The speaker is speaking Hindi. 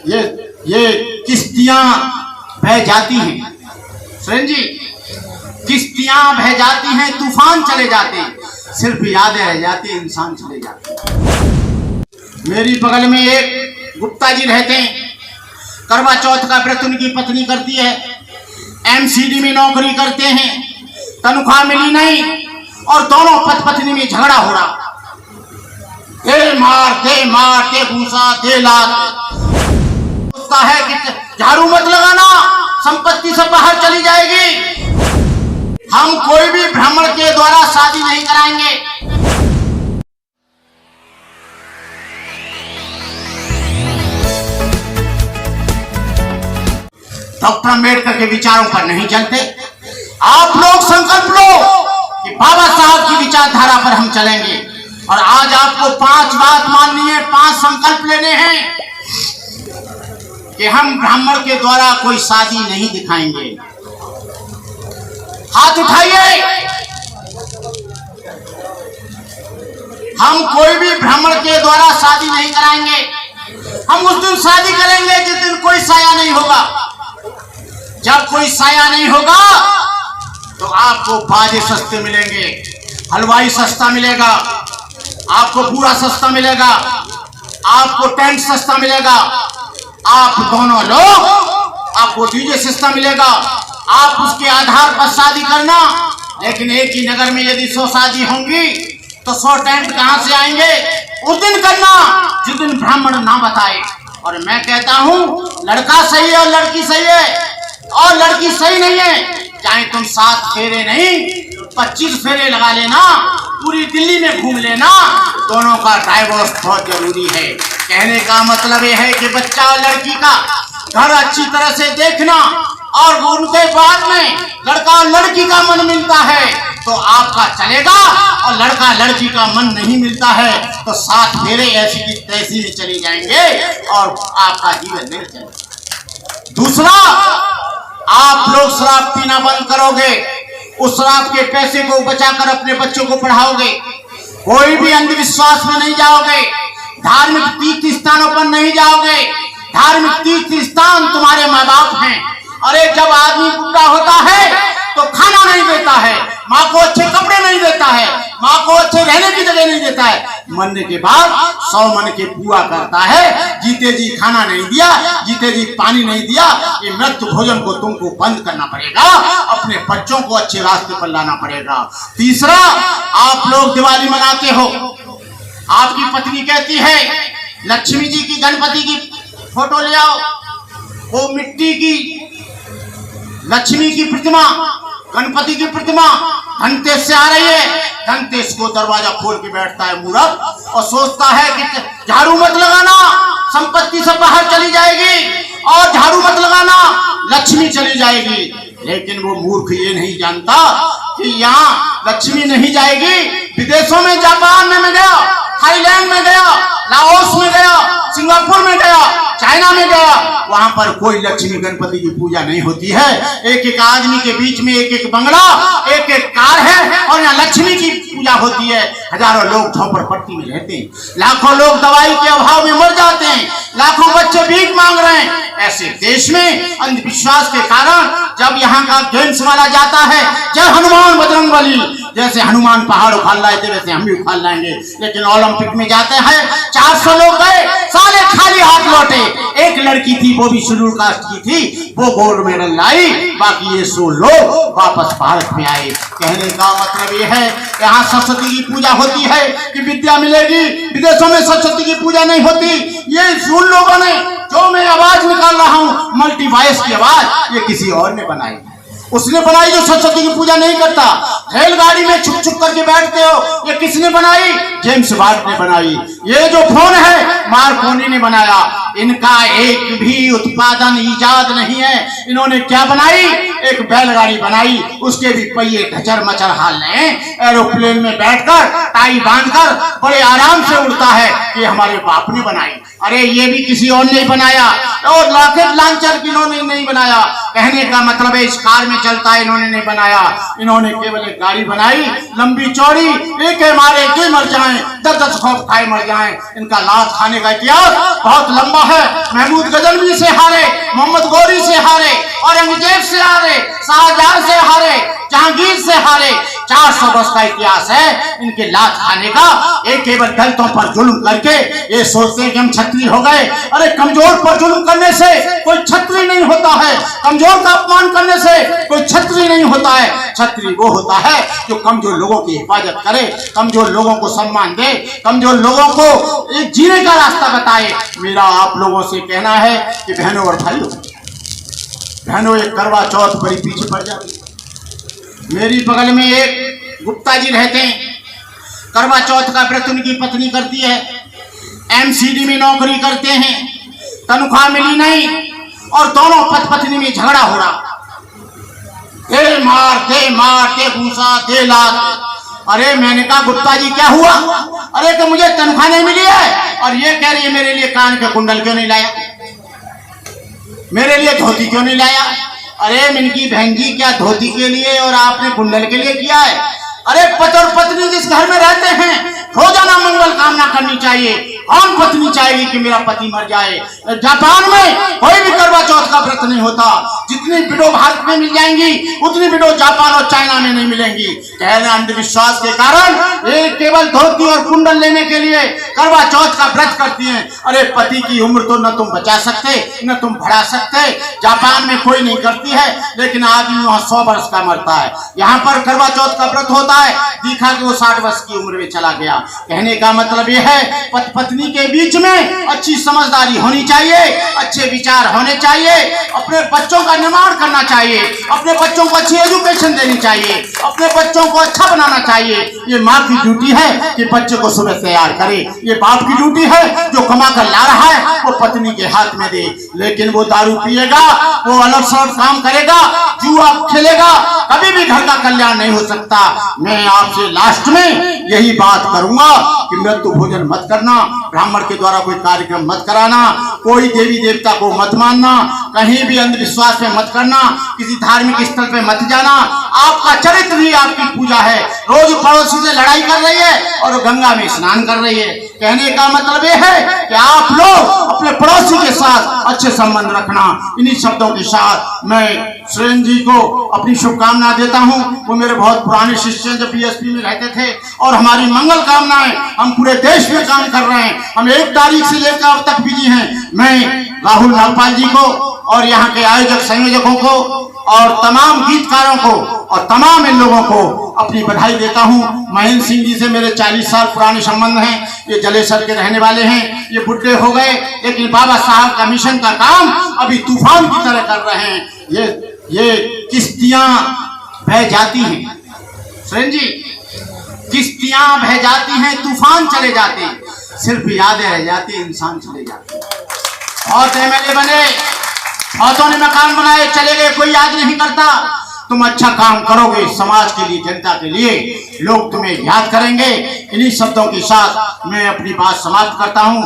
ये किश्तियां बह जाती हैं सुरेंद्र जी, किश्तियां बह जाती हैं, तूफान चले जाते हैं, सिर्फ यादें रह जाती, इंसान चले जाते। मेरी बगल में एक गुप्ता जी रहते हैं, करवा चौथ का व्रत उनकी पत्नी करती है, एमसीडी में नौकरी करते हैं, तनख्वाह मिली नहीं और दोनों पत्नी में झगड़ा हो रहा, दे मार दे भूसा दे लात। उसका है कि झाड़ू मत लगाना, संपत्ति सब बाहर चली जाएगी। हम कोई भी ब्राह्मण के द्वारा शादी नहीं कराएंगे। डॉक्टर अम्बेडकर के विचारों पर नहीं चलते। आप लोग संकल्प लो कि बाबा साहब की विचारधारा पर हम चलेंगे। और आज आपको 5 बात माननी है, 5 संकल्प लेने हैं कि हम ब्राह्मण के द्वारा कोई शादी नहीं दिखाएंगे। हाथ उठाइए। हम कोई भी ब्राह्मण के द्वारा शादी नहीं कराएंगे। हम उस दिन शादी करेंगे जिस दिन कोई साया नहीं होगा। जब कोई साया नहीं होगा तो आपको बाजे सस्ते मिलेंगे, हलवाई सस्ता मिलेगा, आपको पूरा सस्ता मिलेगा, आपको टेंट सस्ता मिलेगा, आप दोनों लोग, आपको डीजे सस्ता मिलेगा। आप उसके आधार पर शादी करना। लेकिन एक ही नगर में यदि 100 शादी होंगी तो 100 टेंट कहां से आएंगे? उस दिन करना जिस दिन ब्राह्मण ना बताए। और मैं कहता हूं, लड़का सही है और लड़की सही है, और लड़की सही नहीं है, चाहे तुम 7 फेरे नहीं 25 फेरे लगा लेना, पूरी दिल्ली में घूम लेना, दोनों का डाइवोर्स बहुत जरूरी है। कहने का मतलब यह है कि बच्चा और लड़की का घर अच्छी तरह से देखना, और उनके बाद में लड़का और लड़की का मन मिलता है तो आपका चलेगा, और लड़का लड़की का मन नहीं मिलता है तो 7 फेरे ऐसी की तैसी चली जाएंगे और आपका जीवन नहीं चलेगा। दूसरा, आप लोग शराब पीना बंद करोगे, उस शराब के पैसे को बचाकर अपने बच्चों को पढ़ाओगे, कोई भी अंधविश्वास में नहीं जाओगे, धार्मिक तीर्थ स्थानों पर नहीं जाओगे। धार्मिक तीर्थ स्थान तुम्हारे माँ बाप हैं। अरे जब आदमी बुढ़ा होता है तो खाना नहीं देता है, माँ को अच्छे कपड़े नहीं देता है, माँ को अच्छे रहने की जगह नहीं देता है, मरने के बाद 100 मन के पूरा करता है। जीते जी खाना नहीं दिया, जीते जी पानी नहीं दिया, ये मृत्यु भोजन को तुमको बंद करना पड़ेगा, अपने बच्चों को अच्छे रास्ते पर लाना पड़ेगा। तीसरा, आप लोग दिवाली मनाते हो, आपकी पत्नी कहती है लक्ष्मी जी की गणपति की फोटो ले आओ, वो मिट्टी की लक्ष्मी की प्रतिमा, गणपति की प्रतिमा धनतेज से आ रही है। धनतेज को दरवाजा खोल के बैठता है मूर्ख और सोचता है कि झाड़ू मत लगाना, संपत्ति सब बाहर चली जाएगी, और झाड़ू मत लगाना, लक्ष्मी चली जाएगी। लेकिन वो मूर्ख ये नहीं जानता कि यहाँ लक्ष्मी नहीं जाएगी। विदेशों में, जापान में गया, थाईलैंड में गया, लाओस में गया, सिंगापुर में गया, चाइना में गया, वहां पर कोई लक्ष्मी गणपति की पूजा नहीं होती है। एक एक आदमी के बीच में एक एक बंगला, एक एक कार है, और यहाँ लक्ष्मी की पूजा होती है। हजारों लोग झोपड़पट्टी में रहते हैं, लाखों लोग दवाई के अभाव में मर जाते हैं, लाखों बच्चे भीख मांग रहे हैं। ऐसे देश में अंधविश्वास के कारण जब यहाँ का गेम्स वाला जाता है, जय हनुमान बजरंगबली, जैसे हनुमान पहाड़ उखाड़ लाए थे वैसे हम भी उखाड़ लाएंगे। लेकिन ओलंपिक में जाते हैं, 400 लोग गए, साले खाली हाथ लौटे। एक लड़की थी, वो भी शेड्यूल कास्ट की थी, वो गोल्ड मेडल लाई, बाकी ये 100 लोग वापस भारत में आए। कहने का मतलब ये है, यहाँ सरस्वती की पूजा होती है कि विद्या मिलेगी, विदेशों में सरस्वती की पूजा नहीं होती। ये सुन लोगों ने, जो मैं आवाज निकाल रहा हूँ मल्टी वॉइस की आवाज, ये किसी और ने बनाई, उसने बनाई जो सरस्वती की पूजा नहीं करता। रेलगाड़ी में छुप छुप करके बैठते हो, ये किसने बनाई? जेम्स वाट ने बनाई। ये जो फोन है मार्कोनी ने बनाया। इनका एक भी उत्पादन ईजाद नहीं है। इन्होंने क्या बनाई? एक बैलगाड़ी बनाई, उसके भी पहिए ढचर मचर हाल हैं, एरोप्लेन में बैठकर टाई बांधकर बड़े आराम से उड़ता है। ये हमारे बाप ने बनाई। अरे ये भी किसी और ने बनाया, और रॉकेट लॉन्चर किन्होंने नहीं बनाया, कहने का मतलब है इस कार में चलता है इन्होंने नहीं बनाया, इन्होंने केवल एक गाड़ी बनाई लंबी चौड़ी, एक मारे दो मर जाएं, 10-10 खौफ खाए मर जाएं। इनका लात खाने का इतिहास बहुत लंबा है। महमूद गजनवी से हारे, मोहम्मद गौरी से हारे, औरंगजेब से हारे, शाहजहां से हारे, जहांगीर से हारे। 400 वर्ष का इतिहास है इनके लात खाने का। एक केवल दलितों पर जुल्म करके ये सोचते हैं कि हम छत्री हो गए। अरे कमजोर पर जुल्म करने से कोई छत्री नहीं होता है, कमजोर का अपमान करने से कोई छत्री नहीं होता है। छत्री वो होता है जो कमजोर लोगों की हिफाजत करे, कमजोर लोगों को सम्मान दे, कमजोर लोगों को एक जीने का रास्ता बताए। मेरा आप लोगों से कहना है कि बहनों और भाइयों, बहनों एक करवा चौथ बड़ी पीछे पड़ जाती है। मेरी बगल में एक गुप्ता जी रहते हैं, करवा चौथ का व्रत उनकी पत्नी करती है, एमसीडी में नौकरी करते हैं, तनख्वाह मिली नहीं और दोनों पत्नी में झगड़ा हो रहा। दे मार दे भूसा दे लात। अरे मैंने कहा गुप्ता जी क्या हुआ? अरे कि मुझे तनख्वाह नहीं मिली है और ये कह रही है मेरे लिए कान के कुंडल क्यों नहीं लाया, मेरे लिए धोती क्यों नहीं लाया। अरे मिनकी बहन जी क्या धोती के लिए और आपने कुंडल के लिए किया है? अरे पति और पत्नी जिस घर में रहते हैं रोजाना मंगल कामना करनी चाहिए। कौन पत्नी चाहेगी कि मेरा पति मर जाए? जापान में कोई भी करवा चौथ का व्रत नहीं होता। जितनी विडो भारत में मिल जाएंगी उतनी विडो जापान और चाइना में नहीं मिलेंगी। कहने अंधविश्वास के कारण ये केवल धोती और कुंडल लेने के लिए करवा चौथ का व्रत करती हैं। अरे पति की उम्र तो न तुम बचा सकते न तुम बढ़ा सकते। जापान में कोई नहीं करती है लेकिन आदमी वहां 100 वर्ष का मरता है। यहाँ पर करवा चौथ का व्रत होता है, दिखा कि वो 60 वर्ष की उम्र में चला गया। कहने का मतलब यह है पत्नी के बीच में अच्छी समझदारी होनी चाहिए, अच्छे विचार होने चाहिए, अपने बच्चों का निर्माण करना चाहिए, अपने बच्चों को अच्छी एजुकेशन देनी चाहिए, अपने बच्चों को अच्छा बनाना चाहिए। ये माँ की ड्यूटी है कि बच्चे को सुबह तैयार करे। ये बाप की ड्यूटी है जो कमा कर ला रहा है वो पत्नी के हाथ में दे। लेकिन वो दारू पिएगा, वो अलग सलग काम करेगा, जुआ खेलेगा, कभी भी घर का कल्याण नहीं हो सकता। मैं आपसे लास्ट में यही बात करूंगा कि मृत्यु भोजन मत करना, ब्राह्मण के द्वारा कोई कार्यक्रम मत कराना, कोई देवी देवता को मत मानना, कहीं भी अंधविश्वास में मत करना, किसी धार्मिक स्थल पे मत जाना। आपका चरित्र ही आपकी पूजा है। रोज पड़ोसी से लड़ाई कर रही है और गंगा में स्नान कर रही है। कहने का मतलब यह है कि आप लोग अपने पड़ोसी के साथ अच्छे संबंध रखना। इन्हीं शब्दों के साथ मैं सुरेंद्र जी को अपनी शुभकामना देता हूं। वो मेरे बहुत पुराने शिष्य हैं, जब बीएसपी में रहते थे और हमारी मंगल कामनाएं हम पूरे देश में काम कर रहे हैं। हम 1 तारीख से लेकर अब तक बिजी हैं। मैं राहुल नागपाल जी को और यहाँ के आयोजक संयोजकों को और तमाम गीतकारों को और तमाम इन लोगों को अपनी बधाई देता हूँ। महेंद्र सिंह जी से मेरे 40 साल पुराने संबंध हैं। ये जलेसर के रहने वाले हैं, ये बुढ़े हो गए लेकिन बाबा साहब का मिशन का काम अभी तूफान की तरह कर रहे हैं। ये किश्तियां बह जाती हैं सुरेंद्र जी, किश्तियां बह जाती हैं, तूफान चले जाते हैं, सिर्फ यादें रह जाती हैं, इंसान चले जाते हैं। बहुत एमएलए बने, बहुतों ने मकान बनाए, चले गए, कोई याद नहीं करता। तुम अच्छा काम करोगे समाज के लिए, जनता के लिए, लोग तुम्हें याद करेंगे। इन्हीं शब्दों के साथ मैं अपनी बात समाप्त करता हूं।